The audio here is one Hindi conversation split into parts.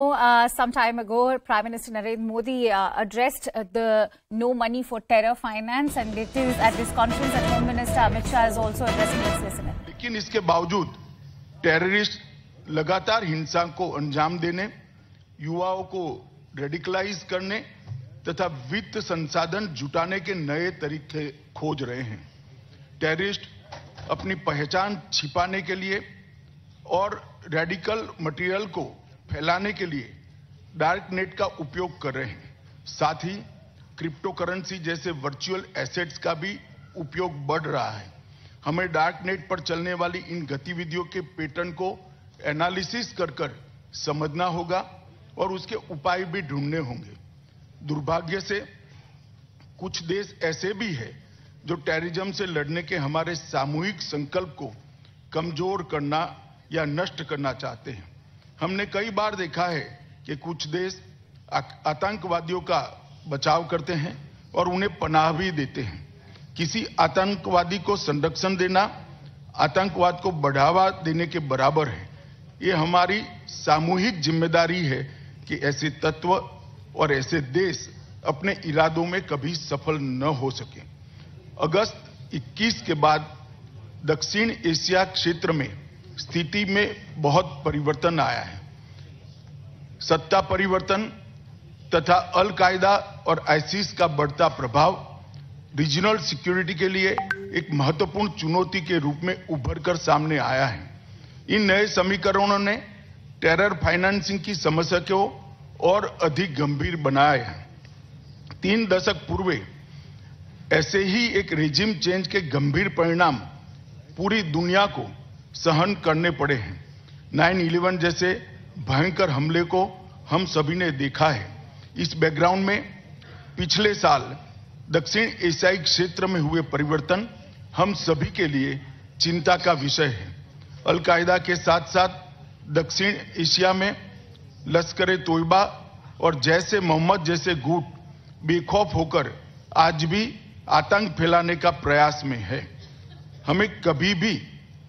Some time ago, Prime Minister Narendra Modi addressed the no money for terror finance, and it is at this conference that Home Minister Amit Shah is also addressing. Let's listen. लेकिन इसके बावजूद टेररिस्ट लगातार हिंसा को अंजाम देने, युवाओं को रेडिकलाइज करने तथा वित्त संसाधन जुटाने के नए तरीके खोज रहे हैं। टेररिस्ट अपनी पहचान छिपाने के लिए और रेडिकल मटेरियल को फैलाने के लिए डार्क नेट का उपयोग कर रहे हैं। साथ ही क्रिप्टो करेंसी जैसे वर्चुअल एसेट्स का भी उपयोग बढ़ रहा है। हमें डार्क नेट पर चलने वाली इन गतिविधियों के पैटर्न को एनालिसिस कर समझना होगा और उसके उपाय भी ढूंढने होंगे। दुर्भाग्य से कुछ देश ऐसे भी हैं जो टेररिज्म से लड़ने के हमारे सामूहिक संकल्प को कमजोर करना या नष्ट करना चाहते हैं। हमने कई बार देखा है कि कुछ देश आतंकवादियों का बचाव करते हैं और उन्हें पनाह भी देते हैं। किसी आतंकवादी को संरक्षण देना आतंकवाद को बढ़ावा देने के बराबर है। ये हमारी सामूहिक जिम्मेदारी है कि ऐसे तत्व और ऐसे देश अपने इरादों में कभी सफल न हो सके। अगस्त 21 के बाद दक्षिण एशिया क्षेत्र में स्थिति में बहुत परिवर्तन आया है। सत्ता परिवर्तन तथा अल कायदा और आईसिस का बढ़ता प्रभाव रीजनल सिक्योरिटी के लिए एक महत्वपूर्ण चुनौती के रूप में उभर कर सामने आया है। इन नए समीकरणों ने टेरर फाइनेंसिंग की समस्या को और अधिक गंभीर बनाया है। 3 दशक पूर्व ऐसे ही एक रेजिम चेंज के गंभीर परिणाम पूरी दुनिया को सहन करने पड़े हैं। 9/11 जैसे भयंकर हमले को हम सभी ने देखा है। इस बैकग्राउंड में पिछले साल दक्षिण एशियाई क्षेत्र में हुए परिवर्तन हम सभी के लिए चिंता का विषय है। अल कायदा के साथ साथ दक्षिण एशिया में लश्कर तोयबा और जैसे मोहम्मद जैसे गुट बेखौफ होकर आज भी आतंक फैलाने का प्रयास में है। हमें कभी भी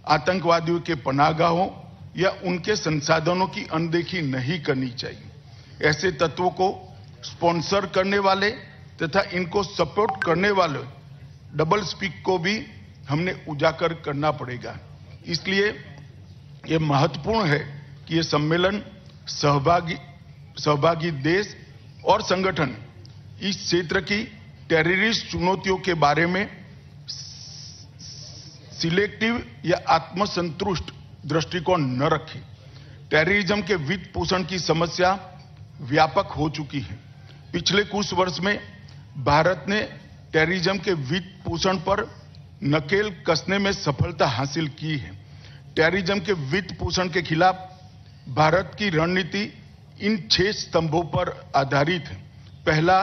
आतंकवादियों के पनाहगाहों या उनके संसाधनों की अनदेखी नहीं करनी चाहिए। ऐसे तत्वों को स्पॉन्सर करने वाले तथा इनको सपोर्ट करने वाले डबल स्पीक को भी हमने उजागर करना पड़ेगा। इसलिए यह महत्वपूर्ण है कि यह सम्मेलन सहभागी देश और संगठन इस क्षेत्र की टेररिस्ट चुनौतियों के बारे में सिलेक्टिव या आत्मसंतुष्ट दृष्टिकोण न रखें। टेररिज्म के वित्त पोषण की समस्या व्यापक हो चुकी है। पिछले कुछ वर्ष में भारत ने टेररिज्म के वित्त पोषण पर नकेल कसने में सफलता हासिल की है। टेररिज्म के वित्त पोषण के खिलाफ भारत की रणनीति इन 6 स्तंभों पर आधारित है। पहला,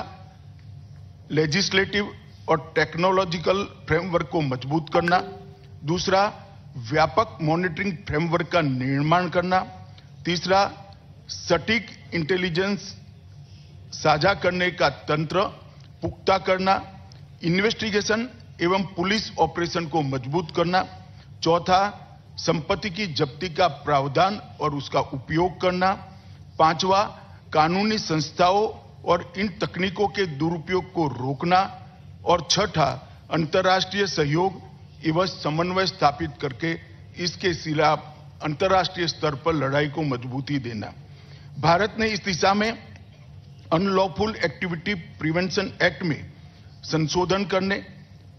लेजिस्लेटिव और टेक्नोलॉजिकल फ्रेमवर्क को मजबूत करना। दूसरा, व्यापक मॉनिटरिंग फ्रेमवर्क का निर्माण करना। तीसरा, सटीक इंटेलिजेंस साझा करने का तंत्र पुख्ता करना। इन्वेस्टिगेशन एवं पुलिस ऑपरेशन को मजबूत करना। चौथा, संपत्ति की जब्ती का प्रावधान और उसका उपयोग करना। पांचवा, कानूनी संस्थाओं और इन तकनीकों के दुरुपयोग को रोकना। और छठा, अंतर्राष्ट्रीय सहयोग एवं समन्वय स्थापित करके इसके खिलाफ अंतर्राष्ट्रीय स्तर पर लड़ाई को मजबूती देना। भारत ने इस दिशा में अनलॉफुल एक्टिविटी प्रिवेंशन एक्ट में संशोधन करने,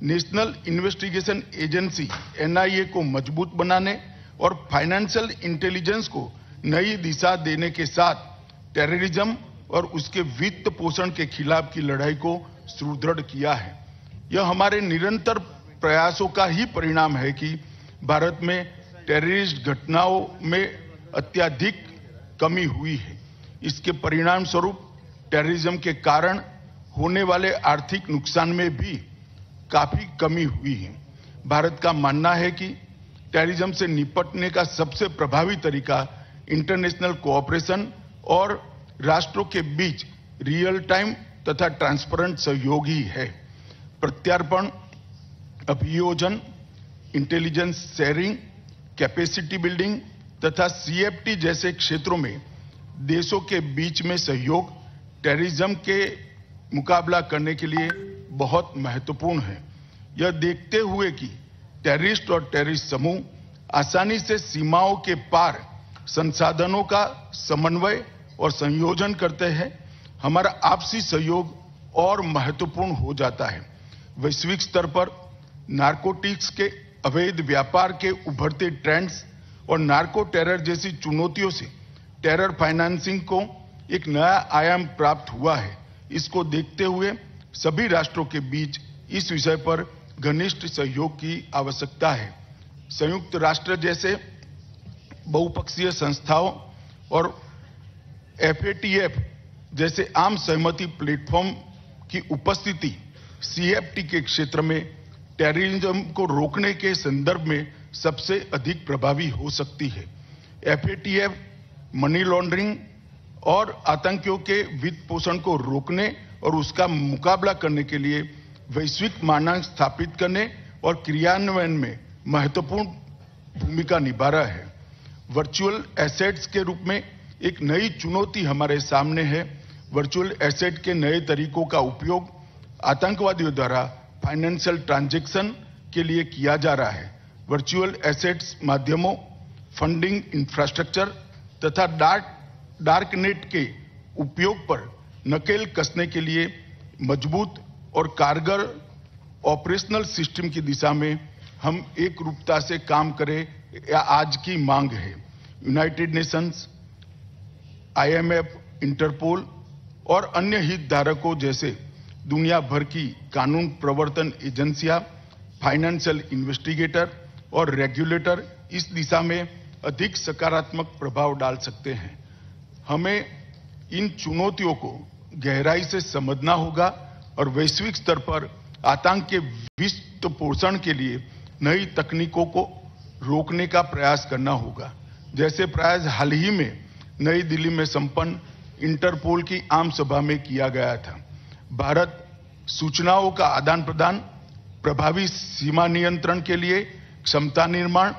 नेशनल इन्वेस्टिगेशन एजेंसी NIA को मजबूत बनाने और फाइनेंशियल इंटेलिजेंस को नई दिशा देने के साथ टेररिज्म और उसके वित्त पोषण के खिलाफ की लड़ाई को सुदृढ़ किया है। यह हमारे निरंतर प्रयासों का ही परिणाम है कि भारत में टेररिस्ट घटनाओं में अत्यधिक कमी हुई है। इसके परिणाम स्वरूप टेररिज्म के कारण होने वाले आर्थिक नुकसान में भी काफी कमी हुई है। भारत का मानना है कि टेररिज्म से निपटने का सबसे प्रभावी तरीका इंटरनेशनल कोऑपरेशन और राष्ट्रों के बीच रियल टाइम तथा ट्रांसपेरेंट सहयोग ही है। प्रत्यार्पण, अभियोजन, इंटेलिजेंस शेयरिंग, कैपेसिटी बिल्डिंग तथा CFT जैसे क्षेत्रों में देशों के बीच में सहयोग टेररिज्म के मुकाबला करने के लिए बहुत महत्वपूर्ण है। यह देखते हुए कि टेररिस्ट और टेररिस्ट समूह आसानी से सीमाओं के पार संसाधनों का समन्वय और संयोजन करते हैं, हमारा आपसी सहयोग और महत्वपूर्ण हो जाता है। वैश्विक स्तर पर नारकोटिक्स के अवैध व्यापार के उभरते ट्रेंड्स और नार्को टेरर जैसी चुनौतियों से टेरर फाइनेंसिंग को एक नया आयाम प्राप्त हुआ है। इसको देखते हुए सभी राष्ट्रों के बीच इस विषय पर घनिष्ठ सहयोग की आवश्यकता है। संयुक्त राष्ट्र जैसे बहुपक्षीय संस्थाओं और FATF जैसे आम सहमति प्लेटफॉर्म की उपस्थिति CFT के क्षेत्र में टेररिज्म को रोकने के संदर्भ में सबसे अधिक प्रभावी हो सकती है। FATF मनी लॉन्ड्रिंग और आतंकियों के वित्त पोषण को रोकने और उसका मुकाबला करने के लिए वैश्विक मानक स्थापित करने और क्रियान्वयन में महत्वपूर्ण भूमिका निभा रहा है। वर्चुअल एसेट्स के रूप में एक नई चुनौती हमारे सामने है। वर्चुअल एसेट के नए तरीकों का उपयोग आतंकवादियों द्वारा फाइनेंशियल ट्रांजैक्शन के लिए किया जा रहा है। वर्चुअल एसेट्स माध्यमों, फंडिंग इंफ्रास्ट्रक्चर तथा डार्क नेट के उपयोग पर नकेल कसने के लिए मजबूत और कारगर ऑपरेशनल सिस्टम की दिशा में हम एक रूपता से काम करें, या आज की मांग है। यूनाइटेड नेशंस, IMF, इंटरपोल और अन्य हितधारकों जैसे दुनिया भर की कानून प्रवर्तन एजेंसियां, फाइनेंशियल इन्वेस्टिगेटर और रेगुलेटर इस दिशा में अधिक सकारात्मक प्रभाव डाल सकते हैं। हमें इन चुनौतियों को गहराई से समझना होगा और वैश्विक स्तर पर आतंक के वित्त पोषण के लिए नई तकनीकों को रोकने का प्रयास करना होगा। जैसे प्रयास हाल ही में नई दिल्ली में संपन्न इंटरपोल की आम सभा में किया गया था। भारत सूचनाओं का आदान प्रदान, प्रभावी सीमा नियंत्रण के लिए क्षमता निर्माण,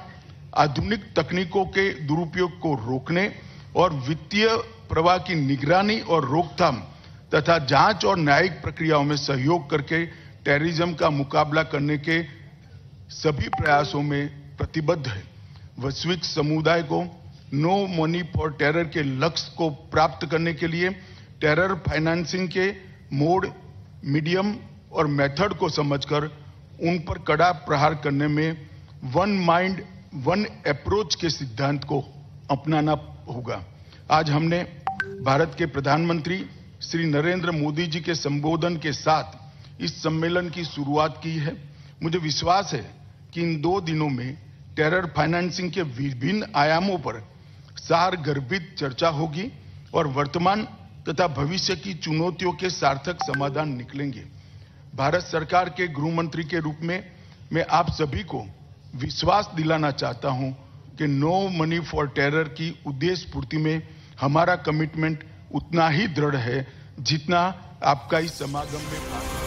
आधुनिक तकनीकों के दुरुपयोग को रोकने और वित्तीय प्रवाह की निगरानी और रोकथाम तथा जांच और न्यायिक प्रक्रियाओं में सहयोग करके टेररिज्म का मुकाबला करने के सभी प्रयासों में प्रतिबद्ध है। वैश्विक समुदाय को नो मनी फॉर टेरर के लक्ष्य को प्राप्त करने के लिए टेरर फाइनेंसिंग के मोड, मीडियम और मेथड को समझकर उन पर कड़ा प्रहार करने में वन माइंड वन अप्रोच के सिद्धांत को अपनाना होगा। आज हमने भारत के प्रधानमंत्री श्री नरेंद्र मोदी जी के संबोधन के साथ इस सम्मेलन की शुरुआत की है। मुझे विश्वास है कि इन 2 दिनों में टेरर फाइनेंसिंग के विभिन्न आयामों पर सारगर्भित चर्चा होगी और वर्तमान तथा भविष्य की चुनौतियों के सार्थक समाधान निकलेंगे। भारत सरकार के गृह मंत्री के रूप में मैं आप सभी को विश्वास दिलाना चाहता हूं कि नो मनी फॉर टेरर की उद्देश्य पूर्ति में हमारा कमिटमेंट उतना ही दृढ़ है जितना आपका इस समागम में